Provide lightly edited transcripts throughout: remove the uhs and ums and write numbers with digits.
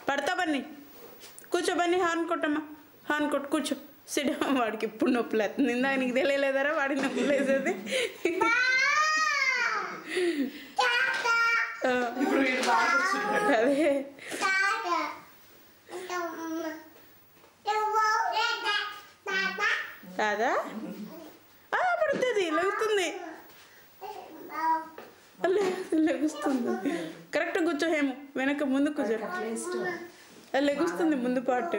పడతా బన్నీ కూర్చో Bunny horn కొట్టమ్మా horn కొట్టు కూర్చో సిడ్ వాడికి ఇప్పుడు నొప్పులు అవుతుంది ఇందాక నీకు తెలియలేదరా వాడికి నొప్పులు వేసేది అదే కాదా పడుతుంది లెగుస్తుంది లెగుస్తుంది కరెక్ట్ కూర్చో హేము వెనక ముందు కూర్చో లెగుస్తుంది ముందు పాటు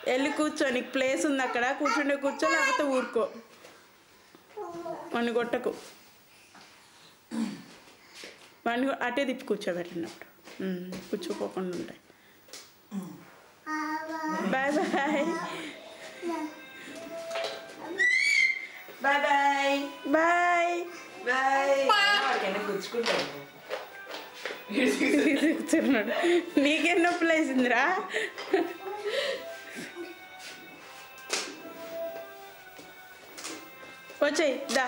వెళ్ళి కూర్చో నీకు ప్లేస్ ఉంది అక్కడ కూర్చుండే కూర్చో లేకపోతే ఊరుకో వాడిని కొట్టకు వాడిని అటే తిప్పి కూర్చోబెట్టినప్పుడు కూర్చోపోకుండా ఉంటాయి boy boy boy boy boy boy కూర్చున్నాడు నీకేం నొప్పులు వేసిందిరా వచ్చేయి దా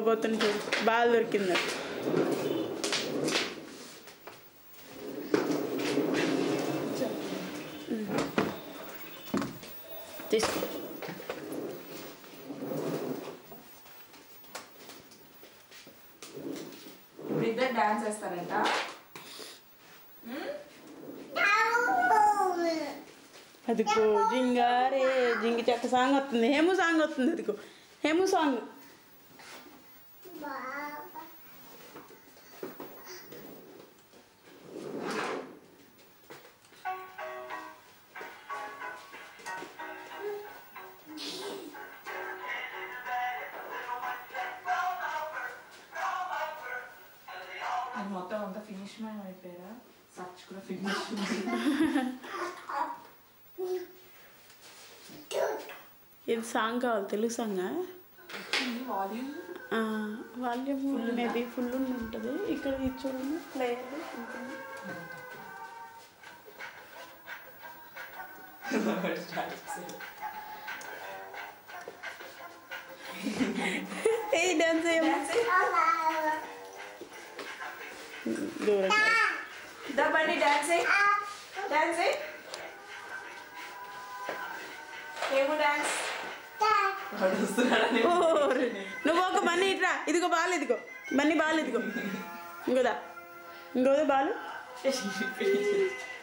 పోతుంది చూడు బాగా దొరికింది తీసుకో ఇద్దరు డాన్స్ చేస్తారంట అదిగో జింగారే జింగి చెక్క సాంగ్ వస్తుంది హేము సాంగ్ వస్తుంది అదిగో హేము సాంగ్ మొత్తం అంతా ఫినిష్ అయిపోయారా సర్చ్ కూడా ఫినిష్ ఇది సాంగ్ కావాలి Telugu song volume volume maybe full ఉంటుంది ఇక్కడ చూడండి ప్లేయర్ ఉంటుంది ఏ డాన్స్ దూరం దా బండి డాన్స్ డాన్స్ ఏమో డాన్స్ నువ్వు ఒక బన్నీ ఇట్రా ఇదిగో బాలు ఇదిగో బన్నీ బాలు ఇదిగో ఇంకోదా ఇంకోదా ball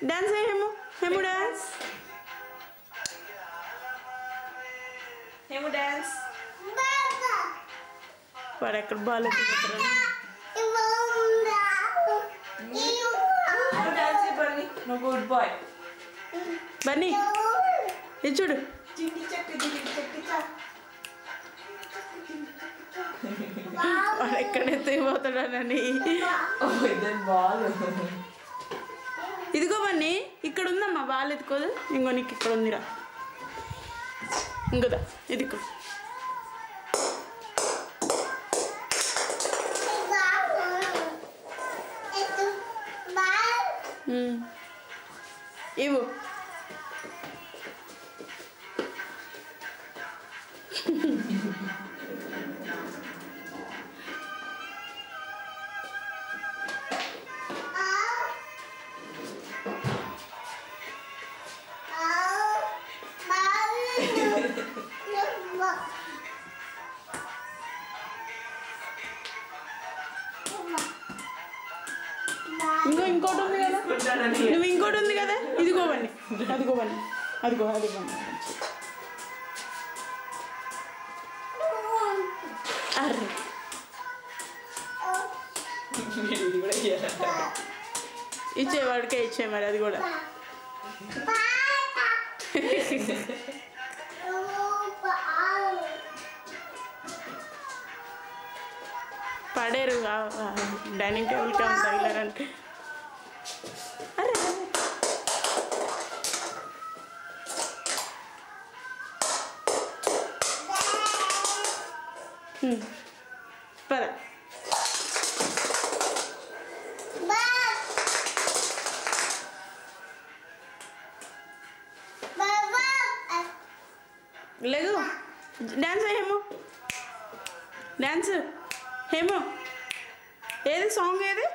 dance Hemu Hemu dance ఏమో డాన్స్ వాడు ఎక్కడ ball dance Bunny no good boy Bunny ఇది చూడు జింగి చెక్క వాడు ఎక్కడైతే పోతాడని బాల్ ఇదిగో బన్నీ ఇక్కడ ఉందమ్మా బాలు ఎత్తుకోదు ఇంకో నీకు ఇక్కడ ఉందిరా ఇంకోదా ఇదిగో ఇవ్వు ఇంకోటి ఉంది కదా నువ్వు ఇంకోటి ఉంది కదా ఇదిగోవండి అదిగోవండి అదిగోవండి అర్రే ఇచ్చేవాడికే ఇచ్చే మరి అది కూడా పడేరు డైనింగ్ టేబుల్కి తగిలారంటే అరే పద లేగు డ్యాన్స్ హేమో డ్యాన్స్ హేమో ఏది సాంగ్ ఏది